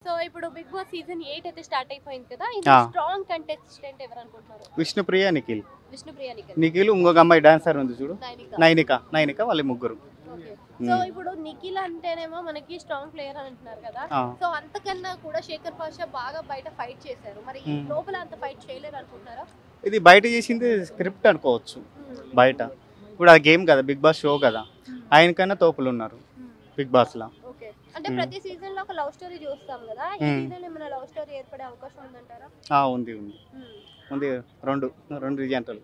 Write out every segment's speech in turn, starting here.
So ఇప్పుడు big Boss season 8 అయితే start అయిపోయింది కదా. ఇది స్ట్రాంగ్ కంటెస్టెంట్ ఎవరు అనుకుంటున్నారు? విష్ణుప్రియ, నిఖిల్. విష్ణుప్రియ, నిఖిల్ ఇంకొక అమ్మాయి డాన్సర్ ఉంది చూడు, నైనిక వాళ్ళ ముగ్గురు. సో ఇప్పుడు నిఖిల్ అంటేనేమో మనకి స్ట్రాంగ్ ప్లేయర్ అని అంటున్నారు కదా. సో అంతకన్నా కూడా శేఖర్ పాషా బాగా బయట ఫైట్ చేశారు. మరి లోపల అంత ఫైట్ చేయలేరు అనుకుంటున్నారా? ఇది బయట చేసింది స్క్రిప్ట్ అనుకోవచ్చు. బయట ఇప్పుడు ఆ గేమ్ కదా, బిగ్ బాస్ షో కదా, ఆయనకన్నా తోపులు ఉన్నారు బిగ్ బాస్ లా. అంటే ప్రతి సీజన్ లో ఒక లవ్ స్టోరీ చూస్తాం కదా, ఈ సీజన్ ఏమైనా లవ్ స్టోరీ ఏర్పడే అవకాశం ఉందంటారా? ఉంది రెండు జంటలు.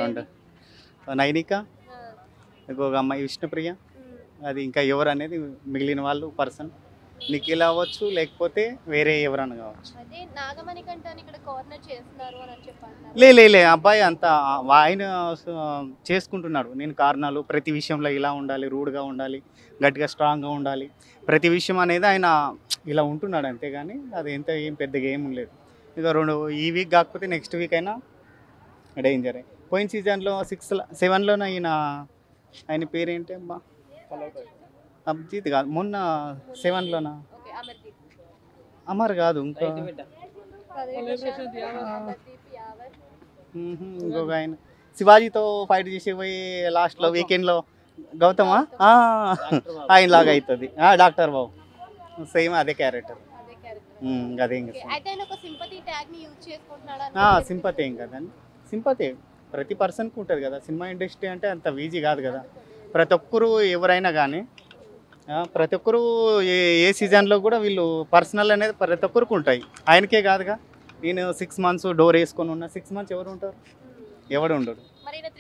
రెండు నైనిక, ఇంకొక అమ్మాయి విష్ణుప్రియ. అది ఇంకా ఎవరు అనేది మిగిలిన వాళ్ళు పర్సన్ నిఖిల్ అవ్వచ్చు, లేకపోతే వేరే ఎవరన్నా కావచ్చు. లే అబ్బాయి అంతా ఆయన చేసుకుంటున్నాడు. నేను కారణాలు ప్రతి విషయంలో ఇలా ఉండాలి, రూడ్గా ఉండాలి, గట్టిగా స్ట్రాంగ్గా ఉండాలి, ప్రతి విషయం అనేది ఆయన ఇలా ఉంటున్నాడు. అంతేగాని అది ఏం పెద్దగా ఏం లేదు. ఇక ఈ వీక్ కాకపోతే నెక్స్ట్ వీక్ అయినా డేంజరే. పోయిన సీజన్లో 7లోనే ఆయన పేరేంటి అమ్మా, అభిజిత్ కాదు, మొన్న 7లోనా అమర్ కాదు, ఇంకొక ఆయన శివాజీతో ఫైట్ చేసి పోయి లాస్ట్లో వీకెండ్లో గౌతమా ఆయన లాగా అవుతుంది డాక్టర్ బాబు. సేమ్ అదే క్యారెక్టర్. అదేం సింపతి ఏం కదండి. సింపతి ప్రతి పర్సన్కి ఉంటుంది కదా. సినిమా ఇండస్ట్రీ అంటే అంత ఈజీ కాదు కదా. ప్రతి ఒక్కరు ఎవరైనా కానీ ప్రతి ఒక్కరు ఏ సీజన్లో కూడా వీళ్ళు పర్సనల్ అనేది ప్రతి ఒక్కరికి ఉంటాయి. ఆయనకే కాదుగా. నేను 6 months డోర్ వేసుకొని ఉన్నా, 6 months ఎవరు ఉంటారు? ఎవడు ఉండడు.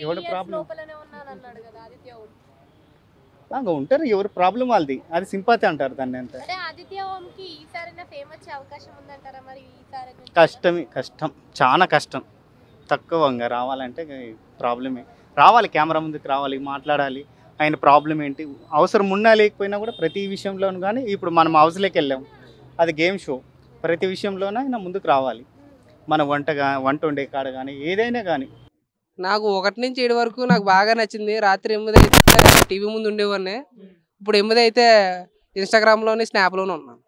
ఎవడు ప్రాబ్లం ఉంటారు, ఎవరు ప్రాబ్లం వాళ్ళది. అది సింపతి అంటారు దాన్ని. అంత కష్టం, చాలా కష్టం. తక్కువగా రావాలంటే ప్రాబ్లమే. రావాలి, కెమెరా ముందుకు రావాలి, మాట్లాడాలి. ఆయన ప్రాబ్లం ఏంటి, అవసరం ఉన్నా లేకపోయినా కూడా ప్రతి విషయంలోనూ. కానీ ఇప్పుడు మనం హౌస్లోకి వెళ్ళాం, అది గేమ్ షో. ప్రతి విషయంలోనూ ఆయన ముందుకు రావాలి. మన వంట వండే కాడ కానీ ఏదైనా కానీ. నాకు 1 నుంచి 7 వరకు నాకు బాగా నచ్చింది. రాత్రి 8 అయితే టీవీ ముందు ఉండేవాడిని. ఇప్పుడు 8 అయితే ఇన్స్టాగ్రామ్లోని స్నాప్లోనే ఉన్నాను.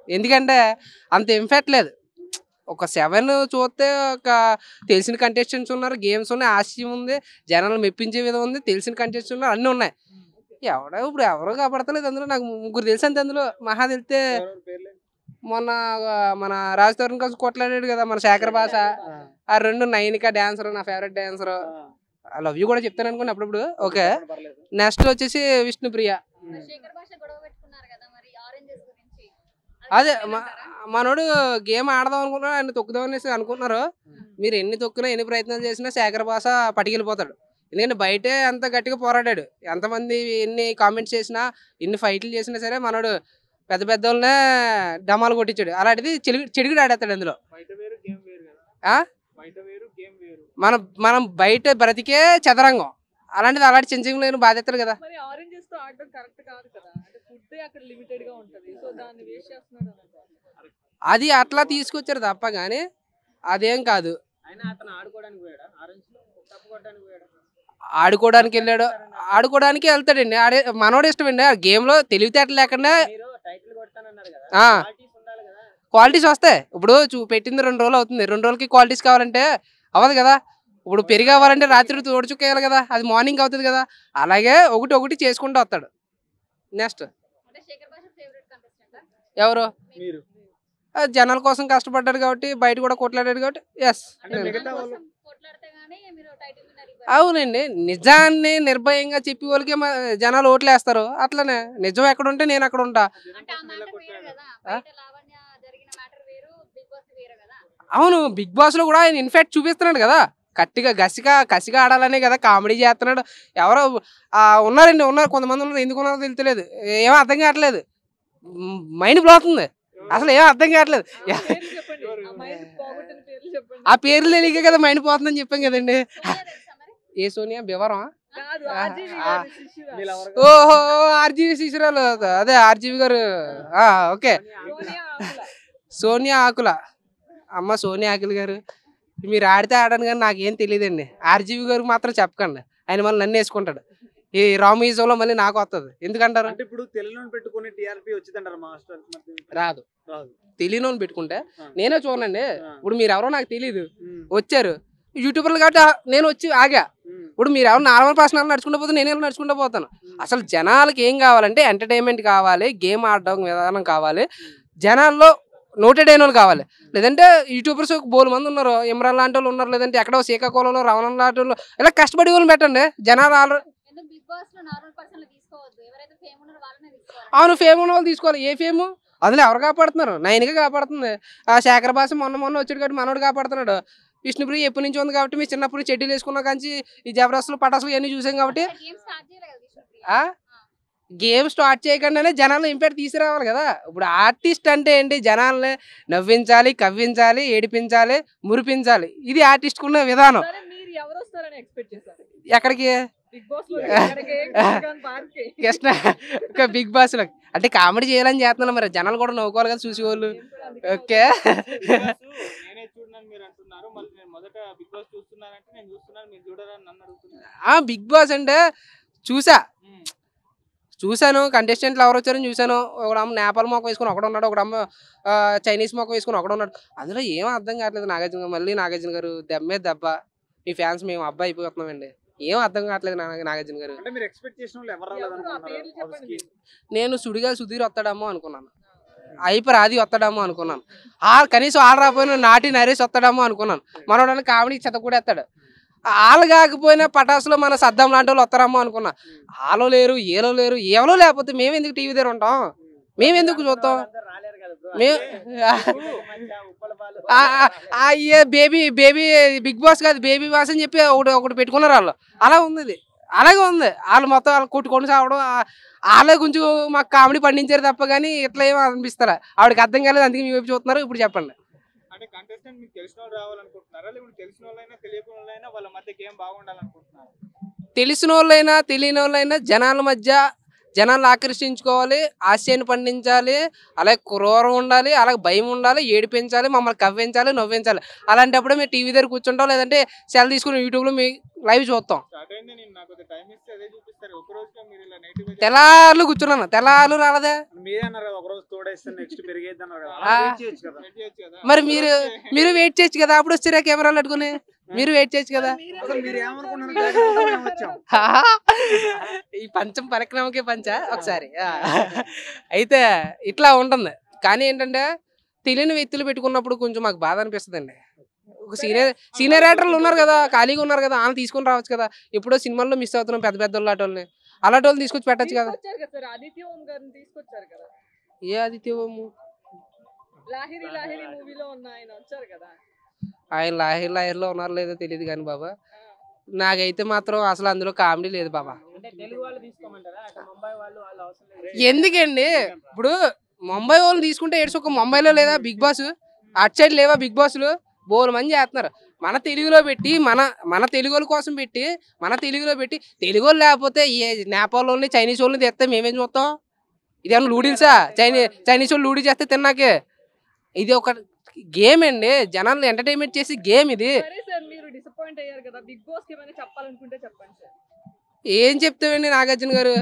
ఎందుకంటే అంత ఇంపాక్ట్ లేదు. ఒక 7 చూస్తే ఒక తెలిసిన కంటెస్టెంట్స్ ఉన్నారు, గేమ్స్ ఉన్నాయి, ఆశయం ఉంది, జనాలు మెప్పించే విధం ఉంది, తెలిసిన కంటెస్టెంట్స్ ఉన్నారు, అన్నీ ఉన్నాయి. ఇప్పుడు ఎవరో కాపాడతలేదు అందులో. నాకు 3 తెలుసు అంతే అందులో. మహా తెలితే మొన్న మన రాజ్ తరుణ్ కోసం కొట్లాడాడు కదా మన శేఖర్ భాష. ఆ 2 నైనిక డాన్సర్, నా favourite dancer. I love you కూడా చెప్తాను అనుకోండి అప్పుడప్పుడు. ఓకే, నెక్స్ట్ వచ్చేసి విష్ణుప్రియ. అదే మనోడు గేమ్ ఆడదాం అనుకున్నాడు, ఆయన తొక్కుదాం అనేసి అనుకుంటున్నారు. మీరు ఎన్ని తొక్కినా ఎన్ని ప్రయత్నాలు చేసినా శేఖర్ భాష పట్టుకెళ్ళిపోతాడు. ఎందుకంటే బయటే అంత గట్టిగా పోరాడాడు. ఎంతమంది ఎన్ని కామెంట్స్ చేసినా, ఎన్ని ఫైట్లు చేసినా సరే మనోడు పెద్ద వాళ్ళనే డమాలు కొట్టించాడు. అలాంటిది చెడుగుడు ఆడేస్తాడు అందులో. మనం బయట బ్రతికే చదరంగం, అలాంటిది అలాంటి చిన్న లేని బాధ్యతలు కదా. అది అట్లా తీసుకొచ్చారు తప్ప కానీ అదేం కాదు. ఆడుకోవడానికి వెళ్ళాడు, ఆడుకోవడానికి వెళ్తాడండి. మనోడు ఇష్టం అండి. ఆ గేమ్లో తెలివితేటలు లేకుండా క్వాలిటీస్ వస్తాయి. ఇప్పుడు పెట్టింది 2 రోజులు అవుతుంది, 2 రోజులకి క్వాలిటీస్ కావాలంటే అవ్వదు కదా. ఇప్పుడు పెరిగి అవ్వాలంటే రాత్రి తోడుచుకేయాలి కదా, అది మార్నింగ్ అవుతుంది కదా. అలాగే ఒకటి చేసుకుంటూ వస్తాడు. నెక్స్ట్ ఎవరు? జనాల కోసం కష్టపడ్డాడు కాబట్టి, బయట కూడా కొట్లాడాడు కాబట్టి. ఎస్, అవునండి. నిజాన్ని నిర్భయంగా చెప్పి వాళ్ళకి జనాలు ఓట్లు వేస్తారు. అట్లనే నిజం ఎక్కడ ఉంటే నేను అక్కడ ఉంటా. అవును, బిగ్ బాస్ లో కూడా ఆయన ఇన్ఫాక్ట్ చూపిస్తున్నాడు కదా. కసిగా ఆడాలనే కదా కామెడీ చేస్తున్నాడు. ఎవరో ఉన్నారు కొంతమంది ఉన్నారు. ఎందుకు ఉన్నారో తెలియలేదు, ఏమో అర్థం కావట్లేదు. మైండ్ బ్లో అవుతుంది, అసలు ఏమో అర్థం కావట్లేదు. ఆ పేర్లు తెలియక కదా మైండ్ పోతుందని చెప్పాం కదండి. ఏ సోనియా బివరం? ఓహో, ఆర్జీవి శిశురాలు. అదే ఆర్జీవి గారు. ఓకే, సోనియా ఆకుల అమ్మ. సోనియా ఆకుల గారు మీరు ఆడితే ఆడాను కానీ నాకేం తెలియదండి. ఆర్జీవి గారికి మాత్రం చెప్పకండి, ఆయన మళ్ళీ నన్ను వేసుకుంటాడు. ఈ రామీజంలో మళ్ళీ నాకు వస్తుంది. ఎందుకంటారు? అంటే ఇప్పుడు తెలుగుని పెట్టుకుని టీఆర్పీ వచ్చిందంటారు మాస్టర్. రాదు. రాదు. తెలియని పెట్టుకుంటే నేనే చూడండి. ఇప్పుడు మీరు ఎవరో నాకు తెలియదు, ఉమ్. వచ్చారు యూట్యూబర్లు కాబట్టి నేను వచ్చి ఆగా. ఉమ్. ఇప్పుడు మీరు ఎవరు నార్మల్ పర్సనల్ నడుచుకుంటూ పోతే నేను ఎలా నడుచుకుంటూ పోతాను. అసలు జనాలకి ఏం కావాలంటే ఎంటర్టైన్మెంట్ కావాలి, గేమ్ ఆడడం విధానం కావాలి, జనాల్లో నోటెడ్ అయిన వాళ్ళు కావాలి. లేదంటే యూట్యూబర్స్ బోలు మంది ఉన్నారు, ఇమ్రాన్ లాంటి వాళ్ళు ఉన్నారు, లేదంటే ఎక్కడో శ్రీకాకుళంలో రవణ లాంటి వాళ్ళు, ఇలా కష్టపడి వాళ్ళని పెట్టండి. జనాలు అవును ఫేమ్ ఉన్న వాళ్ళు తీసుకోవాలి. ఏ ఫేము? అందులో ఎవరు కాపాడుతున్నారు? నైన్గా కాపాడుతుంది. ఆ శేఖర్ భాష మొన్న వచ్చాడు కాబట్టి మనోడు కాపాడుతున్నాడు. విష్ణుప్రియ ఎప్పటి నుంచి ఉంది కాబట్టి మీ చిన్నప్పుడు చెడ్డీలు వేసుకున్నా కానీ ఈ జబర్దస్తులు పటాసులు ఇవన్నీ చూసాం కాబట్టి గేమ్ స్టార్ట్ చేయకుండానే జనాలు ఇంపాక్ట్ తీసుకురావాలి కదా. ఇప్పుడు ఆర్టిస్ట్ అంటే ఏంటి? జనాల్ని నవ్వించాలి, కవ్వించాలి, ఏడిపించాలి, మురిపించాలి. ఇది ఆర్టిస్ట్ ఉన్న విధానం. ఎక్కడికి? బిగ్ బాస్ లో అంటే కామెడీ చేయాలని చేస్తున్నాను, మరి జనాలు కూడా నవ్వుకోవాలి కదా చూసేవాళ్ళు. ఓకే బిగ్ బాస్ అంటే చూసాను, కంటెస్టెంట్లు ఎవరు వచ్చారని చూసాను. ఒకడమ్మ నేపాల్ మొక్క వేసుకుని ఒకడు ఉన్నాడు, ఒకడమ్మ చైనీస్ మొక్క వేసుకుని ఒకడు ఉన్నాడు. అందులో ఏం అర్థం కావట్లేదు. నాగార్జున గారు దెబ్బే దెబ్బ, మీ ఫ్యాన్స్ మేము అబ్బాయి అయిపోతున్నామండి. ఏం అర్థం కావట్లేదు నాగార్జున గారు. నేను సుడిగా సుధీర్ వస్తాడేమో అనుకున్నాను, అయిపోయి ఆది వస్తాడేమో అనుకున్నాను, కనీసం ఆడ రాకపోయినా నాటి నరేష్ వస్తాడేమో అనుకున్నాను. మనోడని కామెడీ చెత్త కూడా ఎత్తాడు. వాళ్ళు కాకపోయినా పటాసులో మన సద్దం లాంటి వాళ్ళు వస్తారమ్మో అనుకున్నా. వాళ్ళు లేరు, ఏలో లేరు. ఎవరో లేకపోతే మేము ఎందుకు టీవీ దగ్గర ఉంటాం? మేము ఎందుకు చూస్తాం? బేబీ బిగ్ బాస్ కాదు, బేబీ బాస్ అని చెప్పి ఒకటి పెట్టుకున్నారు వాళ్ళు. అలా ఉంది, అలాగే ఉంది. వాళ్ళు మొత్తం వాళ్ళు కొట్టుకొని సావడం, వాళ్ళే కొంచెం మాకు కామెడీ పండించారు తప్ప కానీ ఇట్లా ఏమో అనిపిస్తారా? ఆవిడకి అర్థం కాలేదు, అందుకే మీ వైపు చూస్తున్నారు. ఇప్పుడు చెప్పండి. అంటే కంటెస్టెంట్ మీకు తెలిసిన వాళ్ళు రావాలనుకుంటున్నారా, లేకుంటే తెలిసిన వాళ్ళైనా తెలియని వాళ్ళైనా వాళ్ళ మధ్య గేమ్ బాగుండాలనుకుంటున్నారా? తెలిసిన వాళ్ళైనా తెలియని వాళ్ళైనా జనాల మధ్య జనాలు ఆకర్షించుకోవాలి, హాస్యాన్ని పండించాలి, అలాగే క్రూరం ఉండాలి, అలాగే భయం ఉండాలి, ఏడిపించాలి, మమ్మల్ని కవ్వించాలి, నవ్వించాలి. అలాంటప్పుడు మేము టీవీ దగ్గర కూర్చుంటాం, లేదంటే సెల్ తీసుకుని యూట్యూబ్లో మీ లైవ్ చూస్తాం. తెల్లార్లు కూర్చున్నాను, తెల్లార్లు రాలేదా? మరి మీరు వెయిట్ చేయొచ్చు కదా, అప్పుడు వచ్చారా కెమెరాలు పెట్టుకుని? మీరు వెయిట్ చేయొచ్చు కదా. ఈ పంచం పరిక్రమకే పంచా ఒకసారి. అయితే ఇట్లా ఉంటుంది. కానీ ఏంటంటే తెలియని వ్యక్తులు పెట్టుకున్నప్పుడు కొంచెం మాకు బాధ అనిపిస్తుంది. ఒక సీనియర్ యాక్టర్లు ఉన్నారు కదా, ఖాళీగా ఉన్నారు కదా, వాళ్ళు తీసుకొని రావచ్చు కదా. ఎప్పుడో సినిమాల్లో మిస్ అవుతున్నాం పెద్ద పెద్ద వాళ్ళని, అలాంటి వాళ్ళు తీసుకొచ్చి పెట్టచ్చు కదా. ఏ ఆదిత్య ఓము? ఆయన లాహిర్లో ఉన్నారు లేదో తెలియదు కానీ బాబా, నాకైతే మాత్రం అసలు అందులో కామెడీ లేదు బాబా. ఎందుకండి ఇప్పుడు ముంబై వాళ్ళు తీసుకుంటే ఏడ్చుకో, ముంబైలో లేదా బిగ్ బాస్, అటు సైడ్ లేవా బిగ్ బాస్లు? బోలు మంది చేస్తున్నారు. మన తెలుగులో పెట్టి మన తెలుగు వాళ్ళ కోసం పెట్టి మన తెలుగులో పెట్టి తెలుగు వాళ్ళు లేకపోతే ఏ నేపాల్ వాళ్ళని చైనీస్ వాళ్ళని తెస్తే మేమేం చూస్తాం? ఇదేమన్నా లూడిల్సా? చైనీస్ వాళ్ళు లూడీ చేస్తే తిన్నాకే. ఇది ఒక గేమ్ అండి, జనాలను ఎంటర్టైన్మెంట్ చేసి గేమ్ ఇది. ఏం చెప్తామండి నాగార్జున గారు?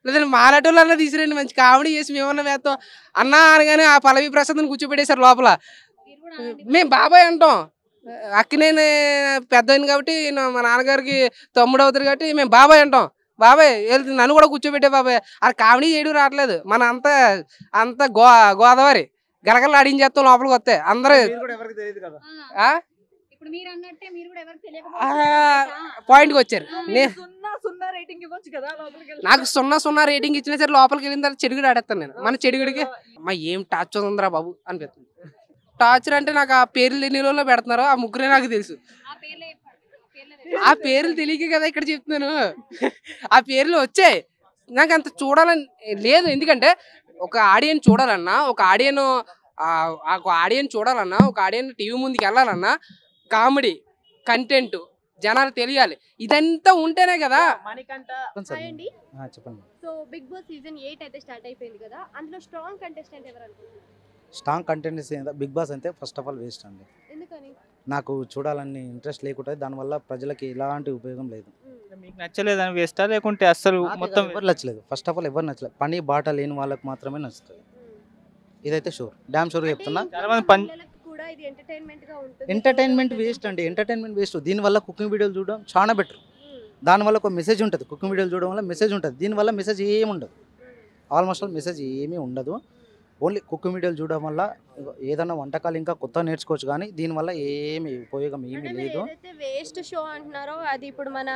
లేదంటే మాలాటోళ్ళు అన్నా తీసుకురండి, మంచి కామెడీ చేసి మేమన్నా వేస్తాం. అన్నా అనగానే ఆ పల్లవి ప్రసాద్ని కూర్చోబెట్టేశారు లోపల. మేము బాబాయ్ అంటాం, అక్కినేని పెద్దయిన కాబట్టి మా నాన్నగారికి తమ్ముడు అవుతారు కాబట్టి మేము బాబాయ్ అంటాం. బాబాయ్ నన్ను కూడా కూర్చోబెట్టే బాబాయ్. అది కామెడీ చేయడం రావట్లేదు. మన అంత గోదావరి గలగల ఆడించేస్తాం లోపలికి వస్తే అందరూ. పాయింట్కి వచ్చారు. నాకు 0 రేటింగ్ ఇచ్చినా సరే లోపలికి వెళ్ళిన తర్వాత చెడుగుడు ఆడేస్తాను నేను. మన చెడుగుడికి అమ్మా ఏం టార్చర్ ఉందిరా బాబు అనిపిస్తుంది. టార్చర్ అంటే నాకు ఆ పేర్లు ఎన్ని రోజుల్లో పెడుతున్నారో ఆ ముగ్గురే నాకు తెలుసు. ఆ పేర్లు తెలియక కదా ఇక్కడ చెప్తున్నాను. ఆ పేర్లు వచ్చాయి, నాకు అంత చూడాలని లేదు. ఎందుకంటే ఒక ఆడియన్స్ చూడాలన్నా, ఒక ఆడియన్ టీవీ ముందుకు వెళ్ళాలన్నా కామెడీ కంటెంట్ జనాలు తెలియాలి. ఇదంతా ఉంటేనే కదా. చెప్పండి. సో బిగ్ బాస్ సీజన్ 8 అయితే స్టార్ట్ అయిపోయింది కదా, అందులో స్ట్రాంగ్ కంటెస్టెంట్ ఎవరు అనుకుంటున్నారు? స్ట్రాంగ్ కంటెంట్ బిగ్ బాస్ అంటే ఫస్ట్ ఆఫ్ ఆల్ వేస్ట్ అండి. ఎందుకని? నాకు చూడాలని ఇంట్రెస్ట్ లేకుండా, దానివల్ల ప్రజలకి ఎలాంటి ఉపయోగం లేదు. మీకు నచ్చలేదని వేస్తా లేకుంటే అస్సలు మొత్తం ఎవరు నచ్చలేదు, ఫస్ట్ ఆఫ్ ఆల్ ఎవరు నచ్చలేదు. పని బాట లేని వాళ్ళకి మాత్రమే నచ్చుతుంది, ఇదైతే షూర్, డ్యామ్ షూర్ చెప్తున్నా. చాలా మంది పిల్లలకి కూడా ఇది ఎంటర్టైన్మెంట్ గా ఉంటుంది. ఎంటర్టైన్మెంట్ వేస్ట్ అండి, ఎంటర్టైన్మెంట్ వేస్ట్. దీనివల్ల కుకింగ్ వీడియోలు చూడడం చాలా బెటర్. దానివల్ల ఒక మెసేజ్ ఉంటుంది, కుకింగ్ వీడియోలు చూడడం వల్ల మెసేజ్ ఉంటుంది. దీనివల్ల మెసేజ్ ఏమి ఉండదు, ఆల్మోస్ట్ ఆల్ మెసేజ్ ఏమీ ఉండదు. ఓన్లీ కుకింగ్ వీడియోలు చూడడం వల్ల ఏదైనా వంటకాలు ఇంకా కొత్త నేర్చుకోవచ్చు, కానీ దీనివల్ల ఏమి ఉపయోగం ఏమీ లేదు. వేస్ట్ షో అంటున్నారో అది ఇప్పుడు మన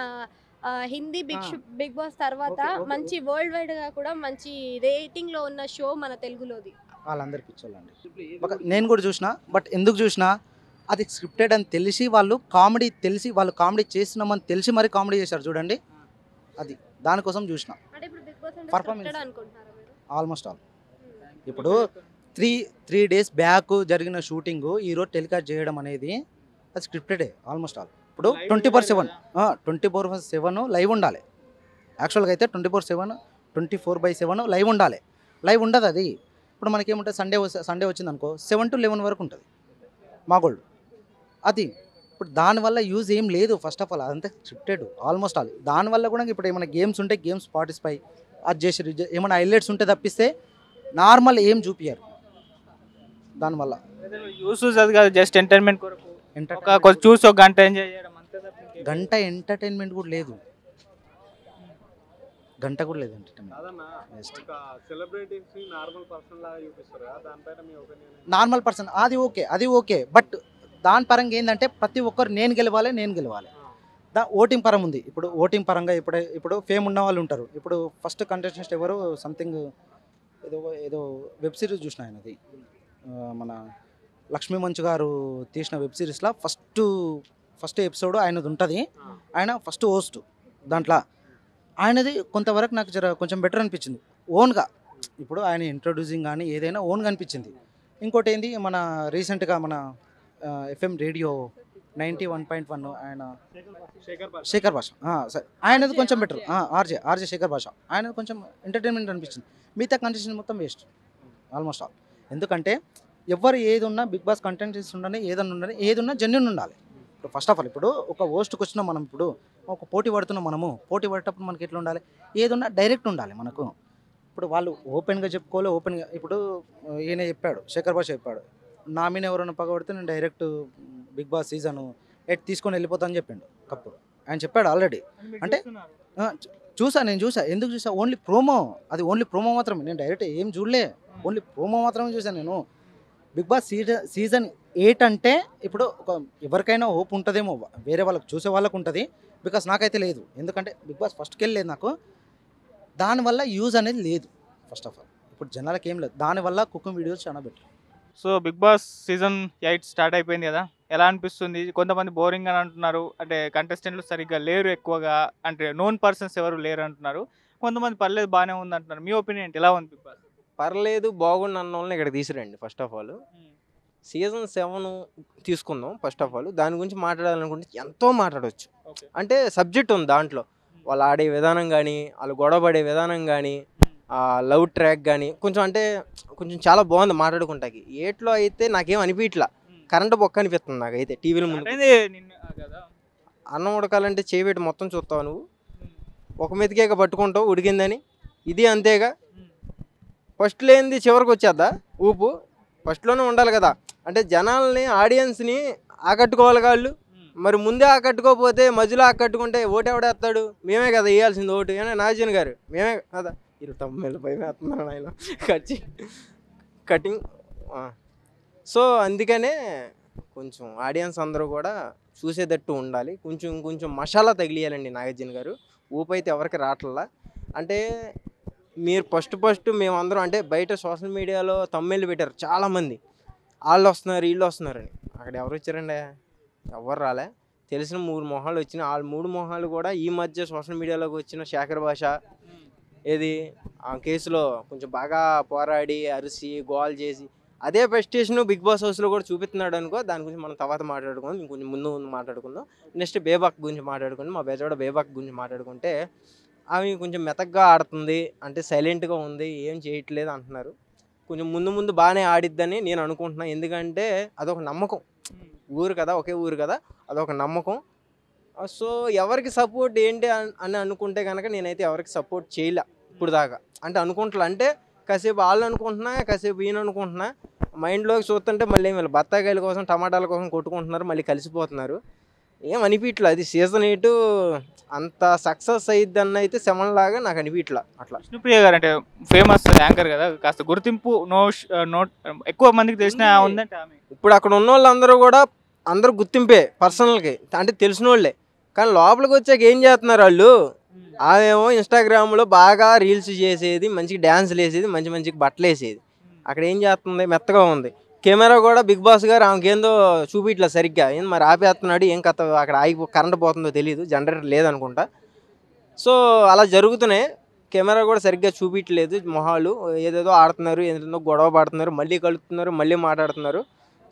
హిందీ బిగ్ బాస్ తర్వాత మంచి వరల్డ్ వైడ్ గా కూడా మంచి రేటింగ్ లో ఉన్న షో మన తెలుగులోది. వాళ్ళందరి పిచ్చోళ్ళండి. నేను కూడా చూసిన, బట్ ఎందుకు చూసినా అది స్క్రిప్టెడ్ అని తెలిసి వాళ్ళు కామెడీ చేస్తున్నామని తెలిసి మరి కామెడీ చేశారు చూడండి, అది దానికోసం చూసిన. Performance almost all. ఇప్పుడు త్రీ డేస్ బ్యాక్ జరిగిన షూటింగ్ ఈరోజు టెలికాస్ట్ చేయడం అనేది అది స్క్రిప్టెడే ఆల్మోస్ట్ ఆల్. ఇప్పుడు 24/7 లైవ్ ఉండాలి. యాక్చువల్గా అయితే 24/7 లైవ్ ఉండాలి. లైవ్ ఉండదు అది. ఇప్పుడు మనకేముంటుంది, సండే వచ్చింది అనుకో 7 to 11 వరకు ఉంటుంది మా గోల్డ్. అది ఇప్పుడు దానివల్ల యూజ్ ఏం లేదు. ఫస్ట్ ఆఫ్ ఆల్ అదంతా స్క్రిప్టెడ్ ఆల్మోస్ట్ ఆల్. దానివల్ల కూడా ఇప్పుడు ఏమైనా గేమ్స్ ఉంటే గేమ్స్ పార్టిసిపై అది చేసి ఏమైనా హైలైట్స్ ఉంటే తప్పిస్తే నార్మల్ ఏం చూపించారు. దానివల్ల యూస్ అది కాదు, జస్ట్ ఎంటర్టైన్మెంట్ కొరకు కొంచెం చూసి ఒక గంట ఎంజాయ్ చేయడం అంతే తప్ప గంట ఎంటర్టైన్మెంట్ కూడా లేదు, గంట కూడా లేదు ఎంటర్టైన్మెంట్. నార్మల్ పర్సన్ అది ఓకే బట్ దాని పరంగా ఏంటంటే ప్రతి ఒక్కరు నేను గెలవాలి. ఓటింగ్ పరం ఉంది. ఇప్పుడు ఓటింగ్ పరంగా ఇప్పుడు ఫేమ్ ఉన్న వాళ్ళు ఉంటారు. ఇప్పుడు ఫస్ట్ కంటెస్టెంట్ ఎవరు సంథింగ్ ఏదో వెబ్ సిరీస్ చూసిన ఆయనది, మన లక్ష్మీ మంచు గారు తీసిన వెబ్ సిరీస్లో ఫస్ట్ ఎపిసోడ్ ఆయనది ఉంటుంది. ఆయన ఫస్ట్ హోస్ట్ దాంట్లో. ఆయనది కొంతవరకు నాకు కొంచెం బెటర్ అనిపించింది ఓన్గా. ఇప్పుడు ఆయన ఇంట్రొడ్యూసింగ్ కానీ ఏదైనా ఓన్గా అనిపించింది. ఇంకోటి ఏంది, మన రీసెంట్గా మన FM రేడియో 91.1 ఆయన శేఖర్ భాష, ఆయనది కొంచెం బెటర్. ఆర్జే శేఖర్ భాష ఆయనది కొంచెం ఎంటర్టైన్మెంట్ అనిపించింది. మిగతా కంటెస్టెంట్ మొత్తం వేస్ట్ ఆల్మోస్ట్ ఆల్. ఎందుకంటే ఎవరు ఏది ఉన్నా బిగ్ బాస్ కంటెంట్స్ ఉండని ఏది ఉన్నా జెన్యూన్ ఉండాలి. ఇప్పుడు ఫస్ట్ ఆఫ్ ఆల్ ఇప్పుడు ఒక హోస్ట్కి వచ్చినాం మనం, ఇప్పుడు ఒక పోటీ పడుతున్నాం. పోటీ పడేటప్పుడు మనకి ఎట్లా ఉండాలి, ఏది ఉన్నా డైరెక్ట్ ఉండాలి మనకు. ఇప్పుడు వాళ్ళు ఓపెన్గా చెప్పుకోవాలి. ఓపెన్గా ఇప్పుడు ఈయన చెప్పాడు, శేఖర్ భాష చెప్పాడు, నా మీద ఎవరైనా పగబడితే నేను డైరెక్ట్ బిగ్ బాస్ సీజన్ 8 తీసుకొని వెళ్ళిపోతా అని చెప్పిండు కప్పు. ఆయన చెప్పాడు ఆల్రెడీ. అంటే నేను చూసా. ఎందుకు చూసా, ఓన్లీ ప్రోమో మాత్రమే. నేను డైరెక్ట్ ఏం చూడలే, ఓన్లీ ప్రోమో మాత్రమే చూసాను నేను. బిగ్ బాస్ సీజన్ 8 అంటే ఇప్పుడు ఎవరికైనా హోప్ ఉంటుందేమో, వేరే వాళ్ళకి చూసే వాళ్ళకు ఉంటుంది. బికాస్ నాకైతే లేదు, ఎందుకంటే బిగ్ బాస్ ఫస్ట్కి వెళ్ళలేదు నాకు. దానివల్ల యూజ్ అనేది లేదు ఫస్ట్ ఆఫ్ ఆల్. ఇప్పుడు జనాలకి ఏం లేదు, దానివల్ల కుకింగ్ వీడియోస్ చాలా better. So Bigg Boss season 8 start అయిపోయింది కదా, ఎలా అనిపిస్తుంది? కొంతమంది బోరింగ్ అని అంటున్నారు, అంటే కంటెస్టెంట్లు సరిగ్గా లేరు, ఎక్కువగా అంటే నోన్ పర్సన్స్ ఎవరు లేరు అంటున్నారు. కొంతమంది పర్లేదు బాగానే ఉంది అంటున్నారు. మీ ఒపీనియన్ ఎలా ఉంది బిగ్ బాస్? పర్లేదు బాగుంది అన్న వాళ్ళని ఇక్కడ తీసిరండి. ఫస్ట్ ఆఫ్ ఆల్ సీజన్ 7 తీసుకుందాం. ఫస్ట్ ఆఫ్ ఆల్ దాని గురించి మాట్లాడాలనుకుంటే ఎంతో మాట్లాడవచ్చు. అంటే సబ్జెక్ట్ ఉంది దాంట్లో. వాళ్ళు ఆడే విధానం కానీ, వాళ్ళు గొడవ పడే విధానం కానీ, లవ్ ట్రాక్ కానీ కొంచెం చాలా బాగుంది మాట్లాడుకుంటాకి. 8లో అయితే నాకేం అనిపించట్లా, కరెంటు బొక్క అనిపిస్తుంది నాకైతే. టీవీల ముందు అన్నం ఉడకాలంటే చేపెట్టి మొత్తం చూస్తావు నువ్వు, ఒక మెతికేక పట్టుకుంటావు ఉడికిందని. ఇది అంతేగా, ఫస్ట్ లేనిది చివరికి వచ్చేద్దా ఊపు? ఫస్ట్లోనే ఉండాలి కదా. అంటే జనాల్ని, ఆడియన్స్ని ఆకట్టుకోవాలి వాళ్ళు. మరి ముందే ఆకట్టుకోకపోతే మధ్యలో ఆకట్టుకుంటే ఓటు ఎవడేస్తాడు? మేమే కదా వేయాల్సింది ఓటు. ఏనా నాజన్ గారు మేమే కదా. ఇరు తమ్ముళ్ళు పై వేస్తున్నాను ఆయన కటింగ్. సో అందుకనే కొంచెం ఆడియన్స్ అందరూ కూడా చూసేటట్టు ఉండాలి. కొంచెం మసాలా తగిలియాలండి నాగార్జున గారు. ఊపు అయితే ఎవరికి రావట్లా. అంటే మీరు ఫస్ట్ మేమందరం అంటే బయట సోషల్ మీడియాలో తమ్ముళ్ళు పెట్టారు చాలామంది, వాళ్ళు వస్తున్నారు వీళ్ళు వస్తున్నారని. అక్కడ ఎవరు వచ్చారండి? ఎవరు రాలే. తెలిసిన 3 మొహాలు వచ్చినాయి. ఆ 3 మొహాలు కూడా ఈ మధ్య సోషల్ మీడియాలోకి వచ్చిన శేఖర్ భాష ఏది ఆ కేసులో కొంచెం బాగా పోరాడి అరిసి గోల్ చేసి అదే ప్రెస్టేషన్ బిగ్ బాస్ హౌస్లో కూడా చూపిస్తున్నాడు అనుకో. దాని గురించి మనం తర్వాత మాట్లాడుకుందాం, ఇంకొంచెం ముందు మాట్లాడుకుందాం. నెక్స్ట్ బేబాక్ గురించి మాట్లాడుకుందాం. మా బెజవాడ బేబాక్ గురించి మాట్లాడుకుంటే ఆమె కొంచెం మెతగ్గా ఆడుతుంది, అంటే సైలెంట్గా ఉంది, ఏం చేయట్లేదు అంటున్నారు. కొంచెం ముందు బాగానే ఆడిద్దని నేను అనుకుంటున్నాను. ఎందుకంటే అదొక నమ్మకం, ఊరు కదా, ఒకే ఊరు కదా, అదొక నమ్మకం. సో ఎవరికి సపోర్ట్ ఏంటి అని అనుకుంటే కనుక నేనైతే ఎవరికి సపోర్ట్ చేయలే ఇప్పుడు దాకా. అంటే అనుకుంటా అంటే కాసేపు వాళ్ళు అనుకుంటున్నా, కాసేపు ఈయన అనుకుంటున్నా, మైండ్లోకి చూస్తుంటే మళ్ళీ వీళ్ళు బత్తాకాయల కోసం టమాటాల కోసం కొట్టుకుంటున్నారు, మళ్ళీ కలిసిపోతున్నారు. ఏం అనిపించలే అది సీజన్ 8 అంత సక్సెస్ అయ్యిద్ది అన్న అయితే 7 లాగా నాకు అనిపించలే. అట్లా విష్ణుప్రియ గారు అంటే ఫేమస్ యాంకర్ కదా, కాస్త గుర్తింపు నోట్ ఎక్కువ మందికి తెలిసిన ఉందంటే ఆమె. ఇప్పుడు అక్కడ ఉన్న వాళ్ళందరూ కూడా అందరూ గుర్తింపే పర్సనల్కి, అంటే తెలిసిన వాళ్ళే. కానీ లోపలికి వచ్చాక ఏం చేస్తున్నారు వాళ్ళు? ఆమెమో ఇన్స్టాగ్రామ్లో బాగా రీల్స్ చేసేది, మంచిగా డ్యాన్సులు వేసేది, మంచి మంచిగా బట్టలు వేసేది. అక్కడ ఏం చేస్తుంది? మెత్తగా ఉంది. కెమెరా కూడా బిగ్ బాస్ గారు ఆమెకి ఏందో చూపించలేదు సరిగ్గా. ఏం మరి ఆపేస్తున్నాడు, ఏం కథ, అక్కడ కరెంట్ పోతుందో తెలియదు, జనరేటర్ లేదనుకుంటా. సో అలా జరుగుతున్నాయి. కెమెరా కూడా సరిగ్గా చూపించలేదు. మొహాలు ఏదేదో ఆడుతున్నారు, ఏదేదో గొడవ పడుతున్నారు, మళ్ళీ కలుపుతున్నారు, మళ్ళీ మాట్లాడుతున్నారు.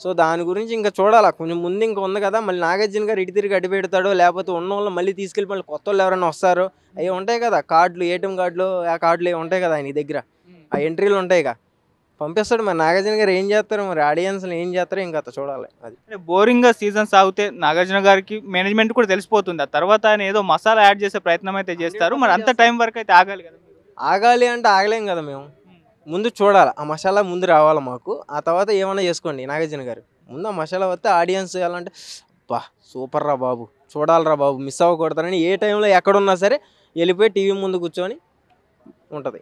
సో దాని గురించి ఇంకా చూడాలా, కొంచెం ముందు ఇంకా ఉంది కదా. మళ్ళీ నాగార్జున గారు ఇటు తిరిగి అడ్డు పెడతాడో, లేకపోతే ఉన్న వాళ్ళు మళ్ళీ తీసుకెళ్ళి మళ్ళీ కొత్త వాళ్ళు ఎవరైనా వస్తారో. అవి ఉంటాయి కదా కార్డులు, ఏటీఎం కార్డులు, ఆ కార్డులు ఏమి ఉంటాయి కదా ఆయన దగ్గర, ఆ ఎంట్రీలు ఉంటాయి కదా, పంపిస్తాడు. మరి నాగార్జున గారు ఏం చేస్తారు, మరి ఆడియన్స్లు ఏం చేస్తారో ఇంకా చూడాలి. అది బోరింగ్ గా సీజన్ సాగితే నాగార్జున గారికి మేనేజ్మెంట్ కూడా తెలిసిపోతుంది. ఆ తర్వాత ఆయన ఏదో మసాలా యాడ్ చేసే ప్రయత్నం అయితే చేస్తారు. మరి అంత టైం వరకు అయితే ఆగాలి కదా. ఆగాలి అంటే ఆగలేం కదా మేము. ముందు చూడాలి, ఆ మసాలా ముందు రావాలి మాకు. ఆ తర్వాత ఏమన్నా చేసుకోండి నాగార్జున గారు. ముందు ఆ మసాలా వస్తే ఆడియన్స్ ఎలా అంటే బా సూపర్ రా బాబు, చూడాలిరా బాబు, మిస్ అవ్వకూడదని ఏ టైంలో ఎక్కడున్నా సరే వెళ్ళిపోయి టీవీ ముందు కూర్చొని ఉంటుంది.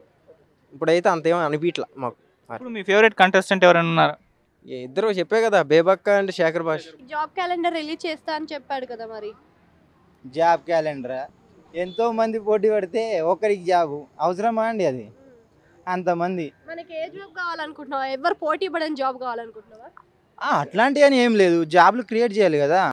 ఇప్పుడైతే అంతేమో అనిపించలే మాకు. ఇప్పుడు మీ ఫేవరెట్ కంటెస్టెంట్ ఎవరైనా ఉన్నారా? ఇద్దరు చెప్పే కదా, బేబక్క అండ్ శేఖర్ భాష. జాబ్ క్యాలెండర్ రిలీజ్ చేస్తా అని చెప్పాడు కదా మరి. జాబ్ క్యాలెండర్ ఎంతో మంది పోటీ పడితే ఒకరికి జాబు అవసరమా అండి? అది అంతమంది మనకి ఏ జాబ్ కావాలనుకుంటున్నావా? ఎవరు పోటీ పడని జాబ్ కావాలనుకుంటున్నావా? అట్లాంటివి అని ఏం లేదు, జాబ్లు క్రియేట్ చేయాలి కదా.